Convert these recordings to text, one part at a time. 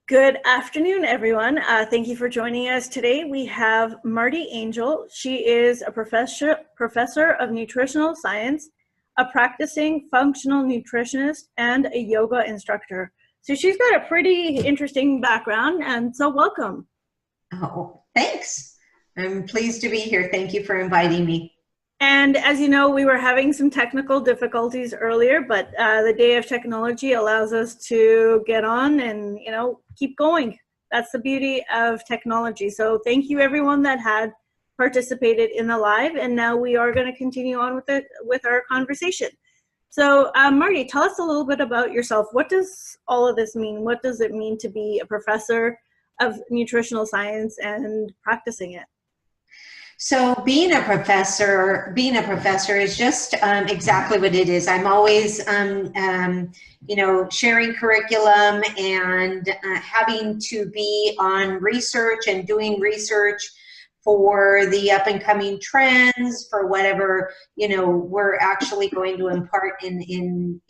Good afternoon, everyone. Thank you for joining us today. We have Marti Angel. She is a professor of nutritional science, a practicing functional nutritionist, and a yoga instructor. So she's got a pretty interesting background, and so welcome. Oh, thanks. I'm pleased to be here. Thank you for inviting me. And as you know, we were having some technical difficulties earlier, but the day of technology allows us to get on and, keep going. That's the beauty of technology. So thank you everyone that had participated in the live. And now we are going to continue on with our conversation. So Marti, tell us a little bit about yourself. What does all of this mean? What does it mean to be a professor of nutritional science and practicing it? So being a professor is just exactly what it is. I'm always, sharing curriculum and having to be on research and doing research for the up and coming trends, for whatever, we're actually going to impart in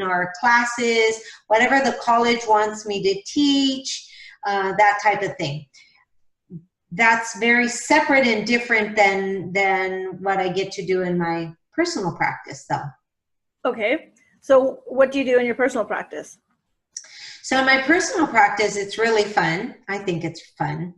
our classes, whatever the college wants me to teach, that type of thing. That's very separate and different than what I get to do in my personal practice, though. Okay. So what do you do in your personal practice? So in my personal practice, it's really fun. I think it's fun.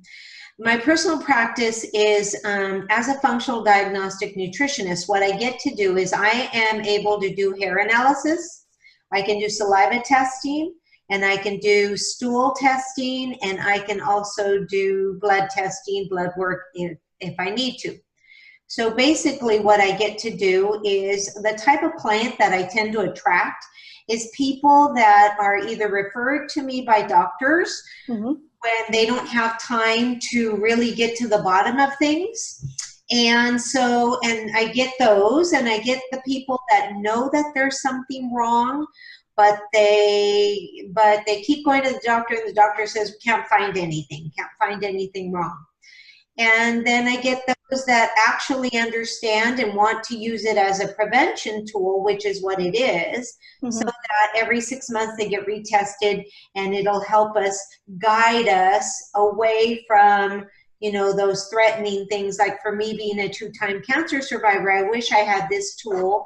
My personal practice is as a functional diagnostic nutritionist, what I get to do is I am able to do hair analysis. I can do saliva testing. And I can do stool testing, and I can also do blood testing, blood work if I need to. So basically what I get to do is the type of client that I tend to attract is people that are either referred to me by doctors when they don't have time to really get to the bottom of things. And I get those, and I get the people that know that there's something wrong, but they keep going to the doctor, and the doctor says, can't find anything wrong. And then I get those that actually understand and want to use it as a prevention tool, which is what it is, so that every 6 months they get retested, and it'll help us guide us away from those threatening things. Like for me, being a 2-time cancer survivor, I wish I had this tool.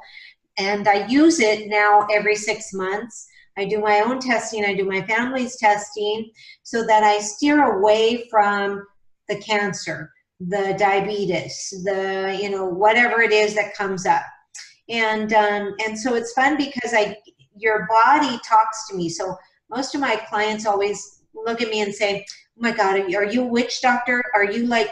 And I use it now every 6 months. I do my own testing. I do my family's testing so that I steer away from the cancer, the diabetes, whatever it is that comes up. And so it's fun because your body talks to me. So most of my clients always look at me and say, oh my God, are you a witch doctor? Are you like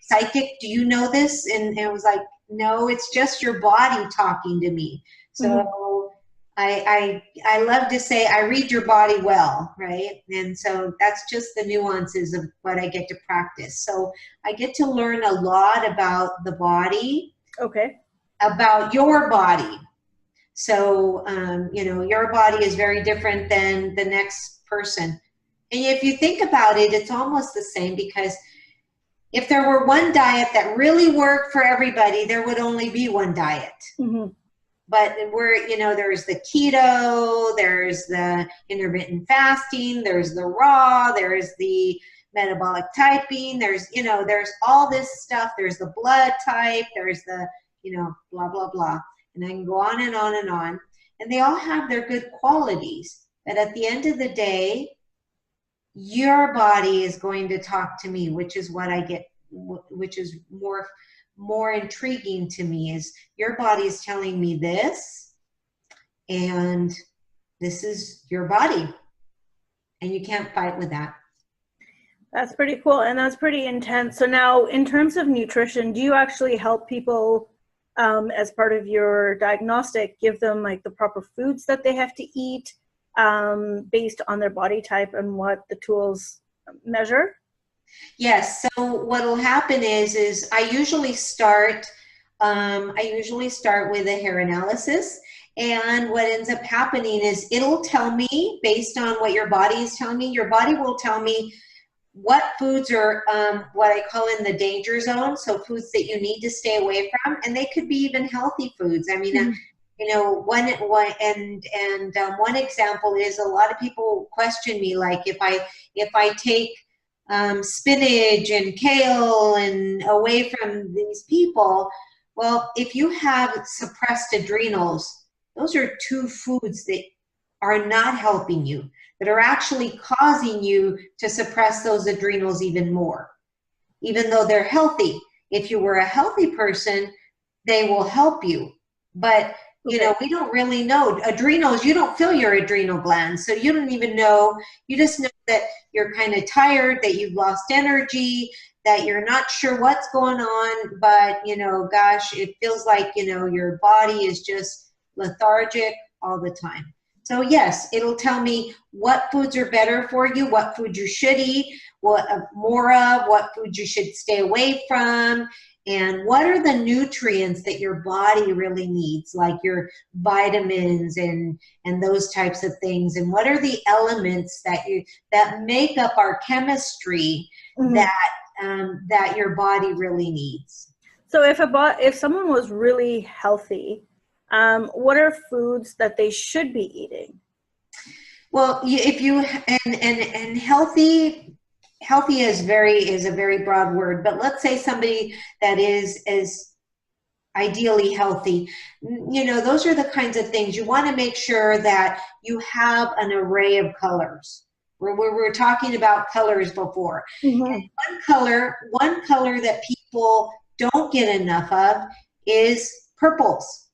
psychic? Do you know this? And it was like, no, it's just your body talking to me. So I love to say I read your body well, right? And so that's just the nuances of what I get to practice. So I get to learn a lot about the body, about your body. So, your body is very different than the next person. And if you think about it, it's almost the same, because if there were one diet that really worked for everybody, there would only be one diet. But there's the keto, there's the intermittent fasting, there's the raw, there's the metabolic typing, there's all this stuff. There's the blood type, there's the, blah, blah, blah. And I can go on and on and on. And they all have their good qualities. But at the end of the day, your body is going to talk to me, which is what I get, which is more intriguing to me, is your body is telling me this, and this is your body, and you can't fight with that. That's pretty cool, and that's pretty intense. So now, in terms of nutrition, do you actually help people as part of your diagnostic, give them like the proper foods that they have to eat based on their body type and what the tools measure? Yes. So what will happen is I usually start with a hair analysis, and what ends up happening is it'll tell me, based on what your body is telling me, your body will tell me what foods are what I call in the danger zone. So foods that you need to stay away from, and they could be even healthy foods. I mean, one example is a lot of people question me, like if I take spinach and kale and away from these people. Well, if you have suppressed adrenals, those are two foods that are not helping you, that are actually causing you to suppress those adrenals even more, even though they're healthy. If you were a healthy person, they will help you. But we don't really know. Adrenals, you don't feel your adrenal glands, so you don't even know. You just know that you're kind of tired, that you've lost energy, that you're not sure what's going on, but, gosh, it feels like, your body is just lethargic all the time. So yes, it'll tell me what foods are better for you, what food you should eat, what more of, what food you should stay away from, and what are the nutrients that your body really needs, like your vitamins and those types of things, and what are the elements that make up our chemistry that your body really needs. So if someone was really healthy, what are foods that they should be eating? Well, if you and healthy is a very broad word, but let's say somebody that is ideally healthy, those are the kinds of things you want to make sure that you have an array of colors. We were talking about colors before. Mm-hmm. And one color that people don't get enough of is purples.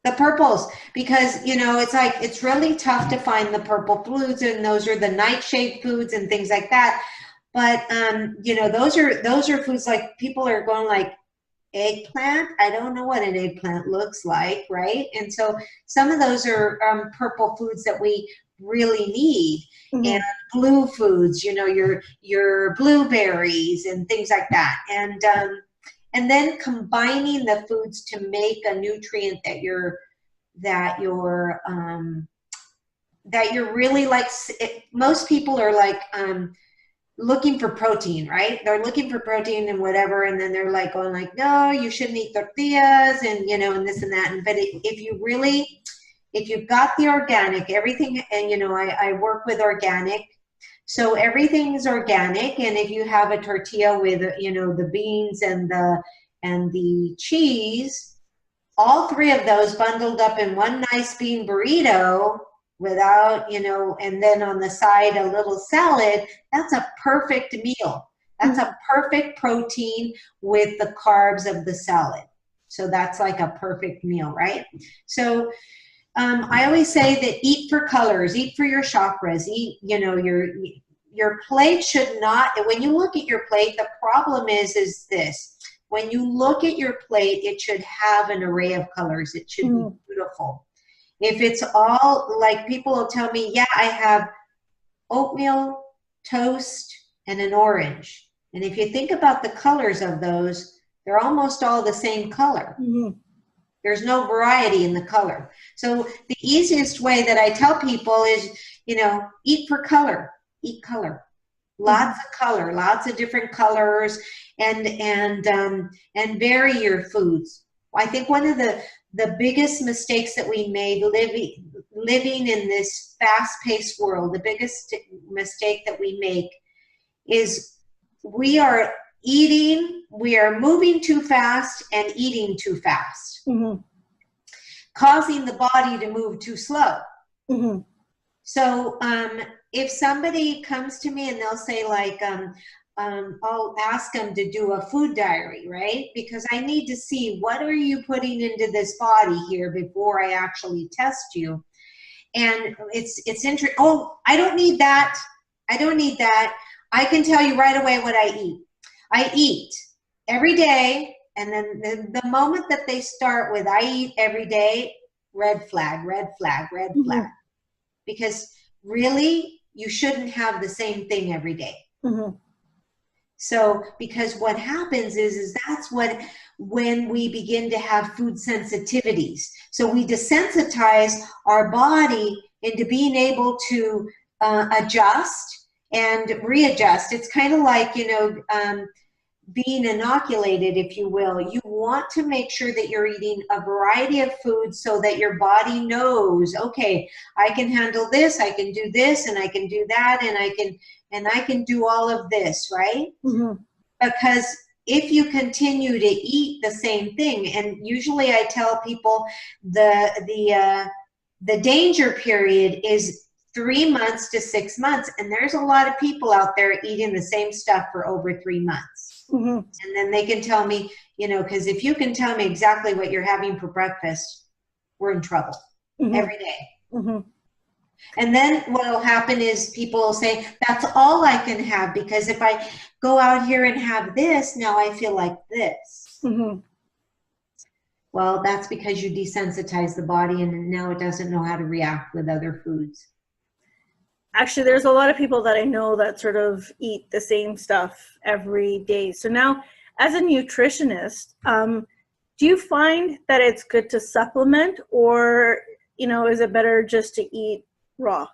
The purples, because, it's really tough to find the purple foods, and those are the nightshade foods and things like that. But, those are foods like people are going like, eggplant? I don't know what an eggplant looks like, right? And so some of those are purple foods that we really need. Mm-hmm. And blue foods, your blueberries and things like that. And then combining the foods to make a nutrient that you're really like. Most people are like looking for protein, right? They're looking for protein and whatever, and then they're like going like, no, you shouldn't eat tortillas and and this and that. But if you've got the organic, everything, and I work with organic. So everything's organic, and if you have a tortilla with the beans and the cheese, all three of those bundled up in one nice bean burrito without and then on the side a little salad, that's a perfect meal. That's a perfect protein with the carbs of the salad. So that's like a perfect meal, right? So I always say that eat for colors, eat for your chakras, eat, your plate should not, when you look at your plate, the problem is this, when you look at your plate, it should have an array of colors. It should be beautiful. If it's all, like people will tell me, yeah, I have oatmeal, toast, and an orange. And if you think about the colors of those, they're almost all the same color. Mm-hmm. There's no variety in the color. So the easiest way that I tell people is, eat for color, eat color, lots of color, lots of different colors, and vary your foods. I think one of the biggest mistakes that we made living in this fast-paced world, the biggest mistake that we make is we are moving too fast and eating too fast, causing the body to move too slow. Mm-hmm. So if somebody comes to me and they'll say like, I'll ask them to do a food diary, right? Because I need to see what are you putting into this body here before I actually test you. And it's interesting. Oh, I don't need that. I don't need that. I can tell you right away what I eat. I eat every day, and then the moment that they start with I eat every day, red flag, red flag, red flag. Because really, you shouldn't have the same thing every day. Mm-hmm. So, because what happens is that's when we begin to have food sensitivities. So we desensitize our body into being able to adjust and readjust. It's kind of like, being inoculated, if you will. You want to make sure that you're eating a variety of foods so that your body knows, okay, I can handle this, I can do this, and I can do that, and I can do all of this, right? Mm-hmm. Because if you continue to eat the same thing, and usually I tell people the danger period is 3 months to 6 months, and there's a lot of people out there eating the same stuff for over 3 months. Mm-hmm. And then they can tell me, you know, because if you can tell me exactly what you're having for breakfast, we're in trouble. Mm-hmm. Every day. Mm-hmm. And then what will happen is people will say, that's all I can have, because if I go out here and have this, now I feel like this. Mm-hmm. Well, that's because you desensitize the body, and now it doesn't know how to react with other foods. Actually, there's a lot of people that I know that sort of eat the same stuff every day. So now, as a nutritionist, do you find that it's good to supplement, or, you know, is it better just to eat raw?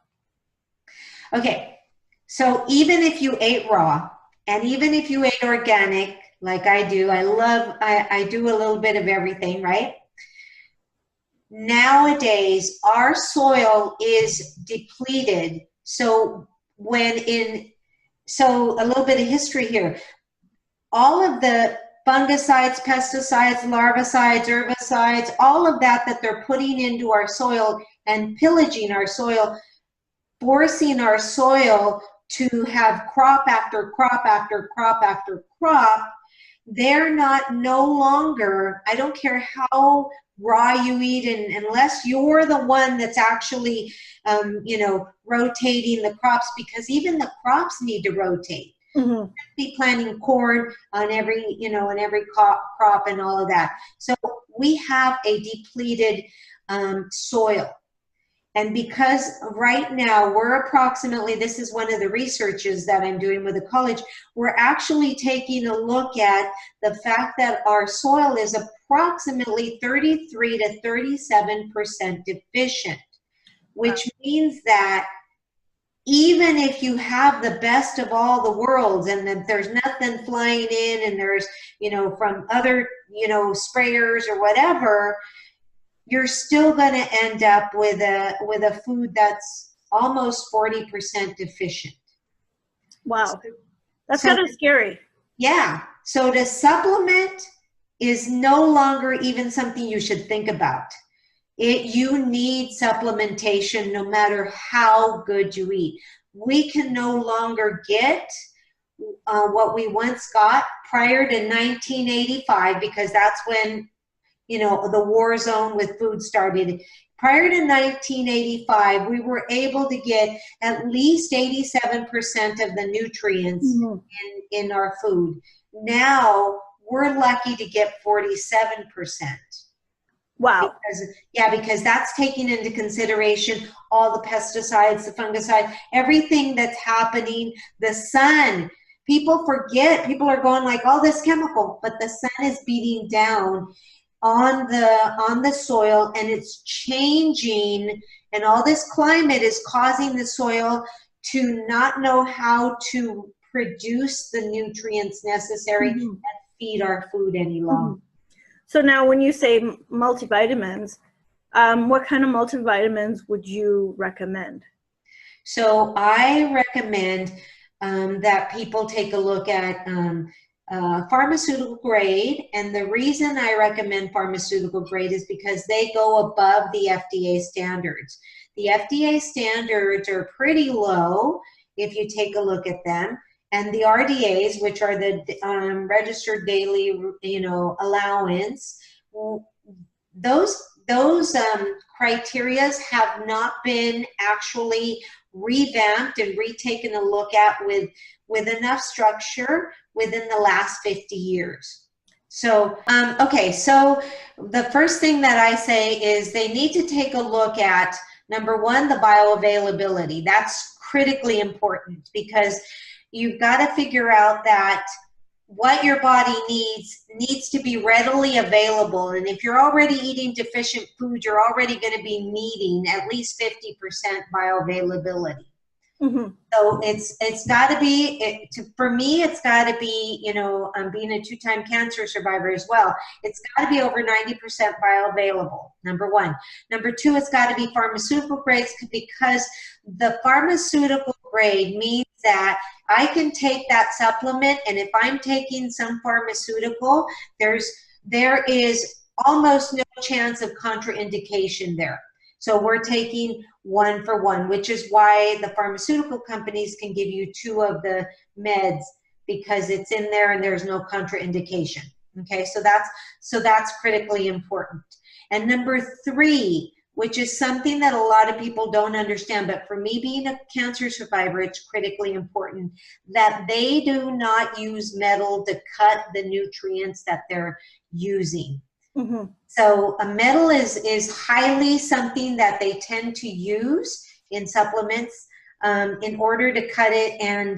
Okay, so even if you ate raw, and even if you ate organic, like I do, I do a little bit of everything, right? Nowadays, our soil is depleted. So so a little bit of history here. All of the fungicides, pesticides, larvicides, herbicides, all of that they're putting into our soil and pillaging our soil, forcing our soil to have crop after crop after crop after crop, they're no longer, I don't care how raw you eat, and unless you're the one that's actually, you know, rotating the crops, because even the crops need to rotate. Mm-hmm. Be planting corn on every, you know, on every crop and all of that. So we have a depleted soil. And because right now we're approximately, this is one of the researches that I'm doing with the college, we're actually taking a look at the fact that our soil is approximately 33 to 37% deficient, which means that even if you have the best of all the worlds, and that there's nothing flying in, and there's, you know, from other, you know, sprayers or whatever, you're still going to end up with a food that's almost 40% deficient. Wow. That's kind of scary. Yeah. So to supplement is no longer even something you should think about. You need supplementation no matter how good you eat. We can no longer get what we once got prior to 1985, because that's when, you know, the war zone with food started. Prior to 1985, we were able to get at least 87% of the nutrients mm-hmm. in our food. Now we're lucky to get 47%. Wow. Because that's taking into consideration all the pesticides, the fungicides, everything that's happening, the sun. People forget, people are going like, all this chemical, but the sun is beating down on the soil, and it's changing, and all this climate is causing the soil to not know how to produce the nutrients necessary mm-hmm. and feed our food any longer. Mm-hmm. So now when you say multivitamins, what kind of multivitamins would you recommend? So I recommend that people take a look at pharmaceutical grade, and the reason I recommend pharmaceutical grade is because they go above the FDA standards. The FDA standards are pretty low if you take a look at them, and the RDAs, which are the registered daily, you know, allowance, those criterias have not been actually revamped and retaken a look at with enough structure within the last 50 years. So, okay, so the first thing that I say is they need to take a look at, number one, the bioavailability. That's critically important, because you've got to figure out that what your body needs to be readily available. And if you're already eating deficient food, you're already going to be needing at least 50% bioavailability. Mm-hmm. So it's got to be, for me, it's got to be, you know, being a 2-time cancer survivor as well, it's got to be over 90% bioavailable, number one. Number two, it's got to be pharmaceutical grades, because the pharmaceutical grade means that I can take that supplement, and if I'm taking some pharmaceutical, there is almost no chance of contraindication there. So we're taking 1 for 1, which is why the pharmaceutical companies can give you 2 of the meds, because it's in there and there's no contraindication. Okay, so that's critically important. And number 3, which is something that a lot of people don't understand, but for me being a cancer survivor, it's critically important that they do not use metal to cut the nutrients that they're using. Mm-hmm. So a metal is highly something that they tend to use in supplements in order to cut it, and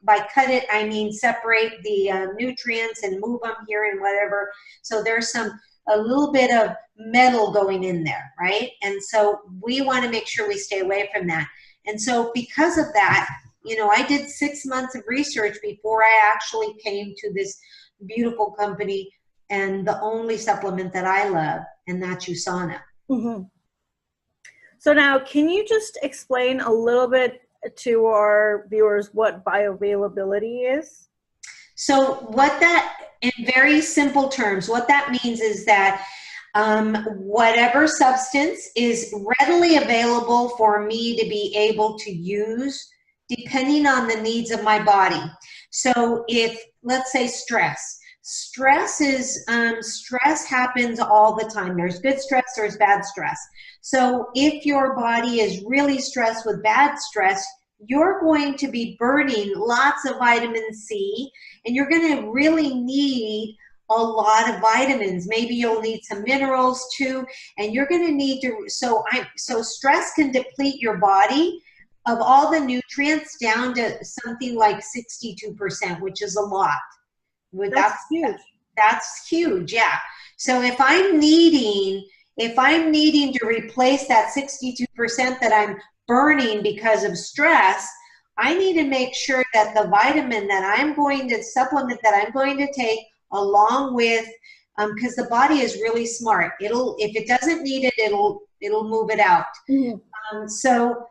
by cut it I mean separate the nutrients and move them here and whatever. So there's a little bit of metal going in there, right? And so we want to make sure we stay away from that. And so because of that, you know, I did 6 months of research before I actually came to this beautiful company and the only supplement that I love, and that's USANA. Mm-hmm. So now, can you just explain a little bit to our viewers what bioavailability is? So what that, in very simple terms, what that means is that whatever substance is readily available for me to be able to use depending on the needs of my body. So if, let's say, stress happens all the time. There's good stress, there's bad stress. So if your body is really stressed with bad stress, you're going to be burning lots of vitamin C, and you're going to really need a lot of vitamins. Maybe you'll need some minerals too, and you're going to need to, so stress can deplete your body of all the nutrients down to something like 62%, which is a lot. That's huge. That's huge, yeah. So if I'm needing to replace that 62% that I'm burning because of stress, I need to make sure that the vitamin that I'm going to supplement, that I'm going to take along with, because the body is really smart. If it doesn't need it, it'll move it out. Mm-hmm. So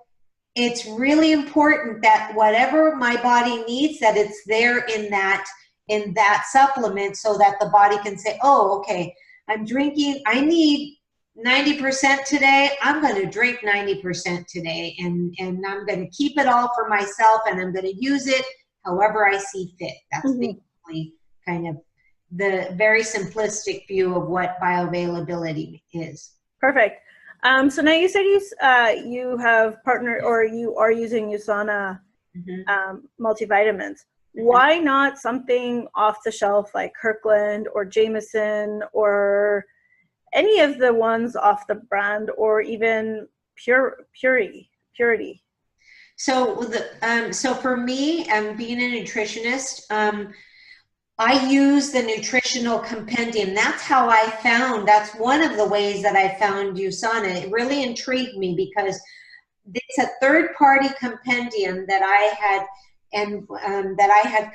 it's really important that whatever my body needs, that it's there in that supplement, so that the body can say, oh, okay, I need 90% today, I'm going to drink 90% today, and I'm going to keep it all for myself, and I'm going to use it however I see fit. That's mm-hmm. basically kind of the very simplistic view of what bioavailability is. Perfect. So now you said you have partnered, or you are using USANA mm-hmm. Multivitamins. Mm-hmm. Why not something off the shelf like Kirkland or Jameson or any of the ones off the brand, or even Purity? So so for me, being a nutritionist, I use the Nutritional compendium. That's one of the ways that I found USANA. It really intrigued me because it's a third-party compendium that I had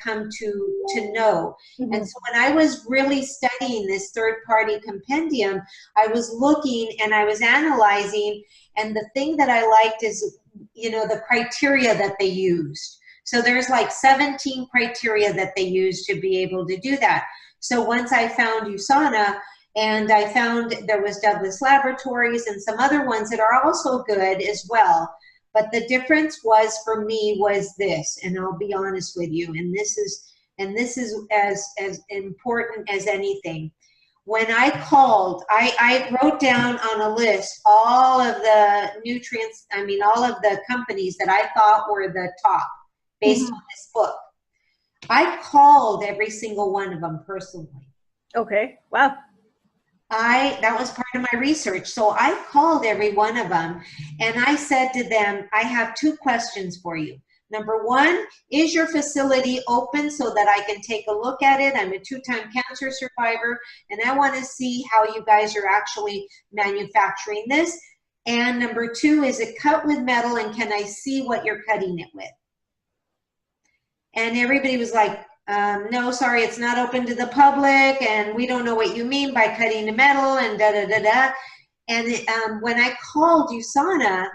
come to know. Mm-hmm. And so when I was really studying this third-party compendium, I was looking and I was analyzing, and the thing that I liked is, you know, the criteria that they used. So there's like 17 criteria that they use to be able to do that. So once I found USANA, and I found there was Douglas Laboratories and some other ones that are also good as well. But the difference for me was this, and I'll be honest with you, and this is as important as anything. When I called, I wrote down on a list all of the all of the companies that I thought were the top based mm-hmm. on this book. I called every single one of them personally. Okay, wow. That was part of my research. So I called every one of them, and I said to them, I have 2 questions for you. Number 1, is your facility open so that I can take a look at it? I'm a 2-time cancer survivor, and I want to see how you guys are actually manufacturing this. And number 2, is it cut with metal, and can I see what you're cutting it with? And everybody was like, no, sorry, it's not open to the public, and we don't know what you mean by cutting the metal, and da-da-da-da. And when I called USANA,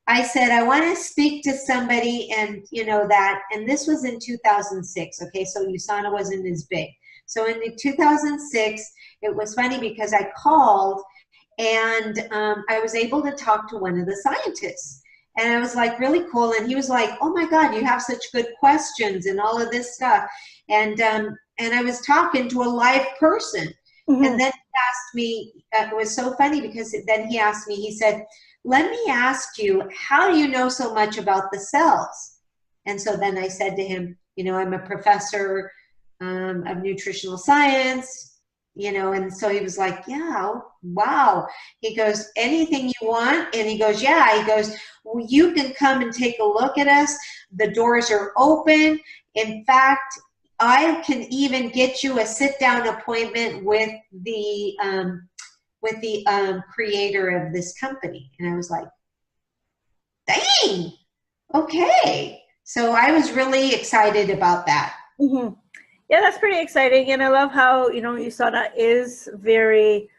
I said, I want to speak to somebody, and and this was in 2006, okay, so USANA wasn't as big. So in 2006, it was funny because I called, and I was able to talk to one of the scientists. And I was like, really cool. And he was like, oh my God, you have such good questions and all of this stuff. And I was talking to a live person. Mm-hmm. And then he asked me, it was so funny because then he asked me, he said, let me ask you, how do you know so much about the cells? And so then I said to him, I'm a professor of nutritional science, and so he was like, yeah, wow. He goes, anything you want? And he goes, yeah. He goes, well, you can come and take a look at us. The doors are open. In fact, I can even get you a sit-down appointment with the creator of this company. And I was like, dang, okay. So I was really excited about that. Mm-hmm. Yeah, that's pretty exciting. And I love how, USANA is very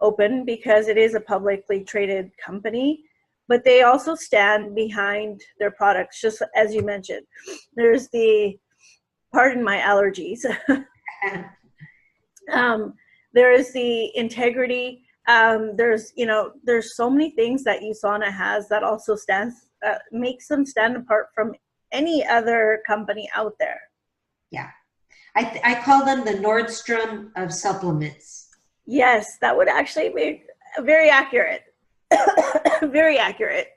open because it is a publicly traded company, but they also stand behind their products, just as you mentioned. There's pardon my allergies. There is the integrity. There's so many things that USANA has that also makes them stand apart from any other company out there. Yeah. I call them the Nordstrom of supplements. Yes, that would actually be very accurate. Very accurate.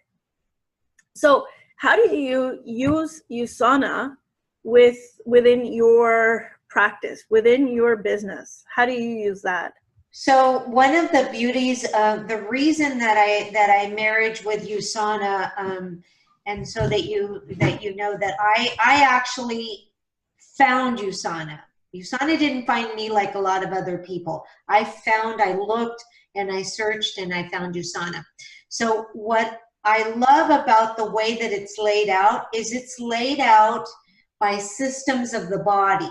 So how do you use USANA within your practice, within your business? How do you use that? So one of the beauties of the reason that I married with USANA, and so that you know that I actually found USANA. USANA didn't find me like a lot of other people. I looked and I searched and I found USANA. So what I love about the way that it's laid out is it's laid out by systems of the body.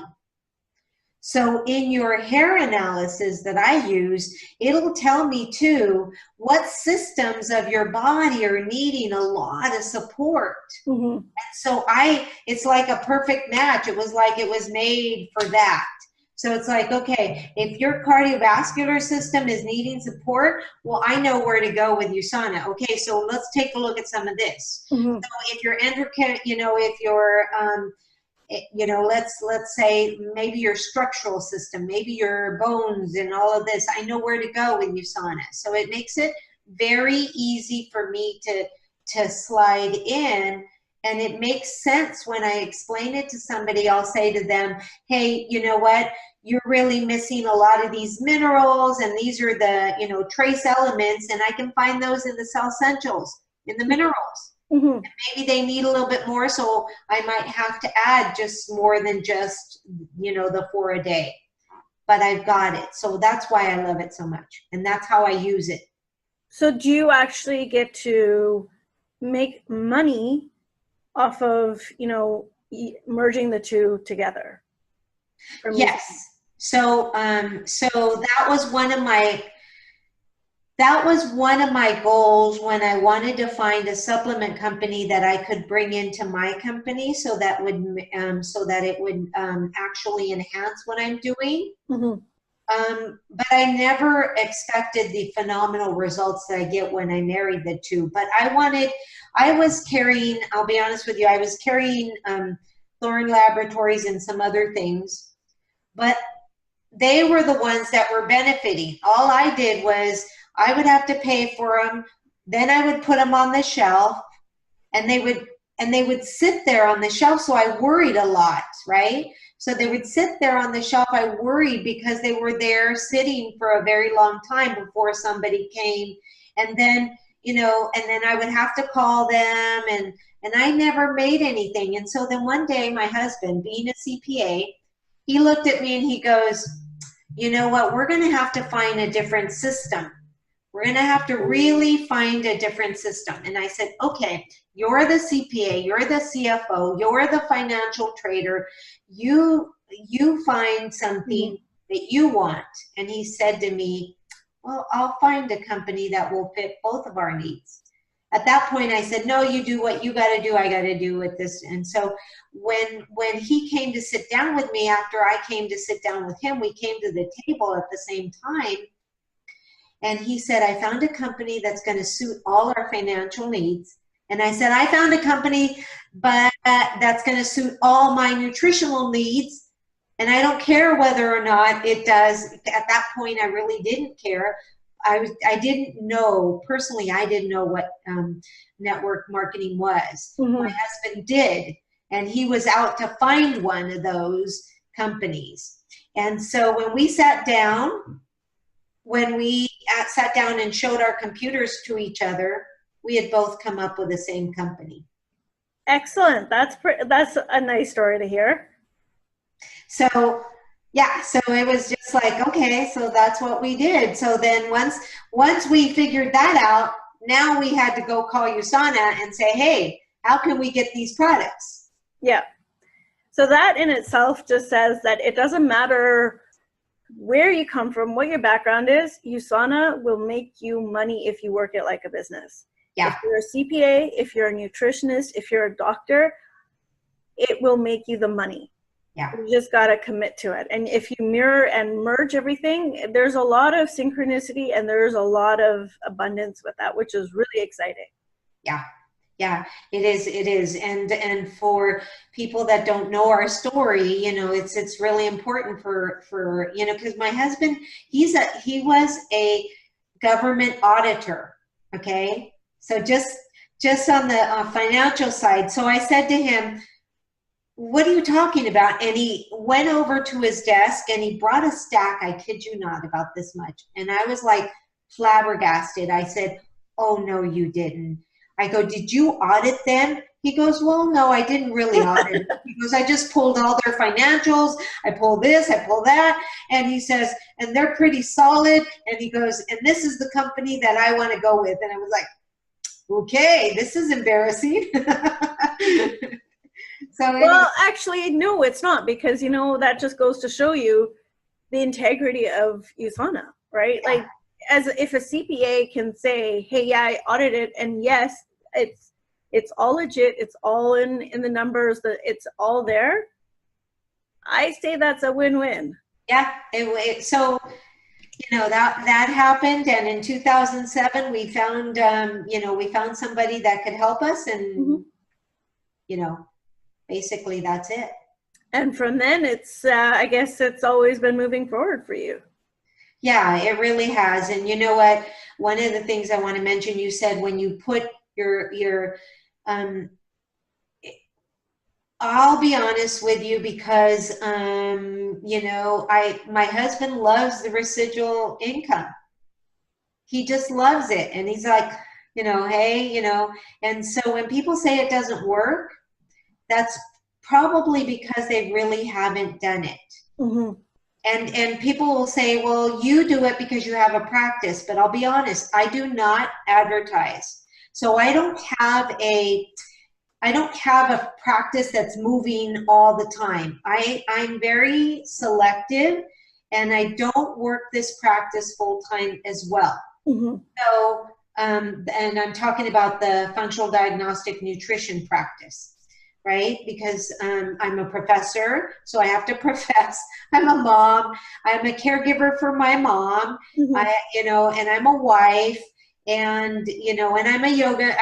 So in your hair analysis that I use, it'll tell me too what systems of your body are needing a lot of support. Mm-hmm. And so it's like a perfect match. It was like it was made for that. So it's like, okay, if your cardiovascular system is needing support, well, I know where to go with USANA. Okay, so let's take a look at some of this. Mm-hmm. So if you're endocrine, if you're let's say maybe your structural system, maybe your bones and all of this, I know where to go with USANA. So it makes it very easy for me to slide in, and it makes sense when I explain it to somebody. I'll say to them, hey, you know what? You're really missing a lot of these minerals, and these are the, trace elements, and I can find those in the cell essentials, in the minerals. Mm-hmm. And maybe they need a little bit more, so I might have to add just more than just, the 4 a day. But I've got it. So that's why I love it so much. And that's how I use it. So do you actually get to make money off of, merging the two together? Yes. So that was one of my goals when I wanted to find a supplement company that I could bring into my company, so that it would actually enhance what I'm doing. Mm-hmm. But I never expected the phenomenal results that I get when I married the two. But I was carrying, I'll be honest with you, I was carrying Thorne Laboratories and some other things, but they were the ones that were benefiting. All I did was I would have to pay for them. Then I would put them on the shelf, and they would sit there on the shelf. So I worried a lot, right? So they would sit there on the shelf. I worried because they were there sitting for a very long time before somebody came. And then, and then I would have to call them, and I never made anything. And so then one day my husband, being a CPA, he looked at me and he goes, you know what, we're going to have to find a different system. We're going to have to really find a different system. And I said, okay, you're the CPA, you're the CFO, you're the financial trader. You find something that you want. And he said to me, well, I'll find a company that will fit both of our needs. At that point, I said, no, you do what you got to do. I got to do with this. And so when he came to sit down with me, after I came to sit down with him, we came to the table at the same time. And he said, I found a company that's going to suit all our financial needs. And I said, I found a company but that's going to suit all my nutritional needs. And I don't care whether or not it does. At that point, I really didn't care. I didn't know, personally, I didn't know what network marketing was. My husband did. And he was out to find one of those companies. And so when we sat down, and showed our computers to each other, we had both come up with the same company. Excellent. That's a nice story to hear. So yeah, so it was just like, okay, so that's what we did. So then once we figured that out, now we had to go call USANA and say, hey, how can we get these products? Yeah. So that in itself just says that it doesn't matter where you come from, what your background is, USANA will make you money if you work it like a business. Yeah. If you're a CPA, if you're a nutritionist, if you're a doctor, it will make you the money. Yeah. You just got to commit to it. And if you mirror and merge everything, there's a lot of synchronicity and there's a lot of abundance with that, which is really exciting. Yeah. Yeah, it is. And for people that don't know our story, you know, it's really important for you know, because my husband, he was a government auditor. Okay. So just on the financial side. So I said to him, what are you talking about? And he went over to his desk and he brought a stack, I kid you not, about this much. And I was like flabbergasted. I said, oh, no, you didn't. I go, did you audit them? He goes, well, no, I didn't really audit them. He goes, I just pulled all their financials. I pulled this, I pulled that. And he says, and they're pretty solid. And he goes, and this is the company that I want to go with. And I was like, okay, this is embarrassing. So well, actually, no, it's not, because, you know, that just goes to show you the integrity of USANA, right? Yeah. Like, as if a CPA can say, hey, yeah, I audited, and yes, it's all legit, it's all in the numbers, that it's all there, I say that's a win-win. Yeah. So, you know, that happened. And in 2007, we found, you know, we found somebody that could help us. And, you know, basically that's it. And from then it's, I guess it's always been moving forward for you. Yeah, it really has. And you know what? One of the things I want to mention, you said when you put your I'll be honest with you, because, you know, my husband loves the residual income. He just loves it. And he's like, you know, hey, you know, and so when people say it doesn't work, that's probably because they really haven't done it. And people will say, well, you do it because you have a practice. But I'll be honest, I do not advertise. So I don't have a practice that's moving all the time. I'm very selective, and I don't work this practice full time as well. So, and I'm talking about the functional diagnostic nutrition practice. Right? Because I'm a professor, so I have to profess. I'm a mom. I'm a caregiver for my mom. You know, and I'm a wife, and, you know, and I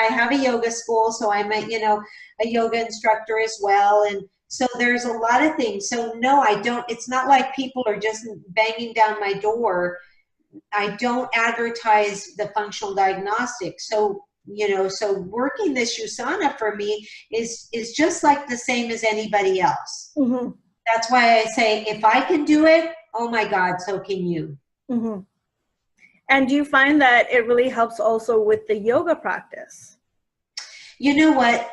have a yoga school, so I'm a, you know, a yoga instructor as well. And so there's a lot of things. So no, I don't, it's not like people are just banging down my door. I don't advertise the functional diagnostics. So, you know, so working this USANA for me is just like the same as anybody else. That's why I say, if I can do it, oh my God, so can you. And do you find that it really helps also with the yoga practice? You know what?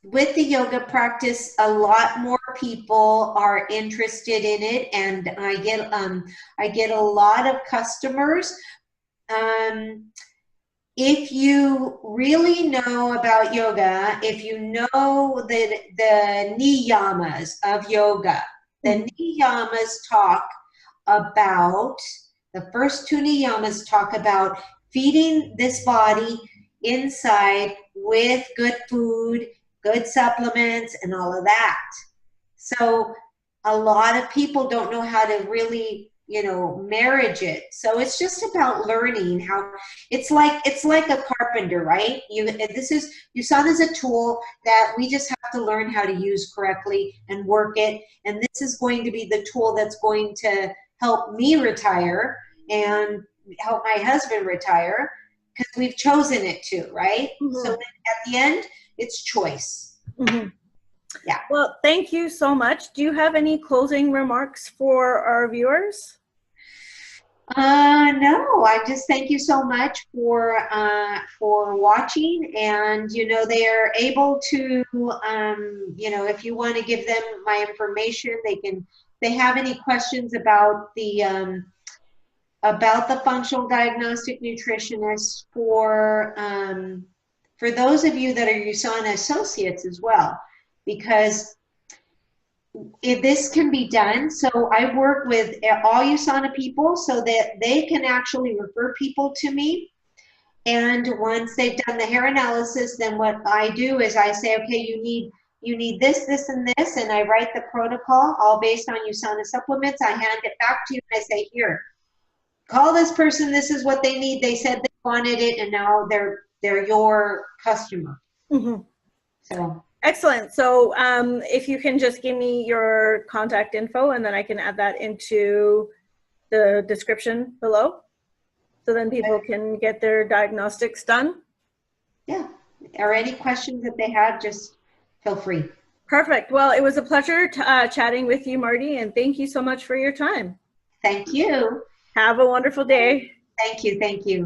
With the yoga practice, a lot more people are interested in it, and I get a lot of customers. if you really know about yoga, if you know the niyamas of yoga, the niyamas talk about, the first two niyamas talk about feeding this body inside with good food, good supplements, and all of that. So a lot of people don't know how to really, you know, marriage it. So it's just about learning how. It's like a carpenter, right? USANA is a tool that we just have to learn how to use correctly and work it. And this is going to be the tool that's going to help me retire and help my husband retire, because we've chosen it to, right? So at the end, it's choice. Yeah. Well, thank you so much. Do you have any closing remarks for our viewers? No, I just thank you so much for watching, and you know, they are able to, you know, if you want to give them my information, they can. If they have any questions about the functional diagnostic nutritionist, for those of you that are USANA associates as well, because if this can be done. So I work with all USANA people so that they can actually refer people to me. And once they've done the hair analysis, then what I do is I say, okay, you need this, this, and this, and I write the protocol all based on USANA supplements. I hand it back to you and I say, here, call this person. This is what they need. They said they wanted it, and now they're your customer. So. Excellent. So if you can just give me your contact info, and then I can add that into the description below, so then people can get their diagnostics done. Yeah. Or any questions that they have, just feel free. Perfect. Well, it was a pleasure chatting with you, Marti, and thank you so much for your time. Thank you. Have a wonderful day. Thank you. Thank you.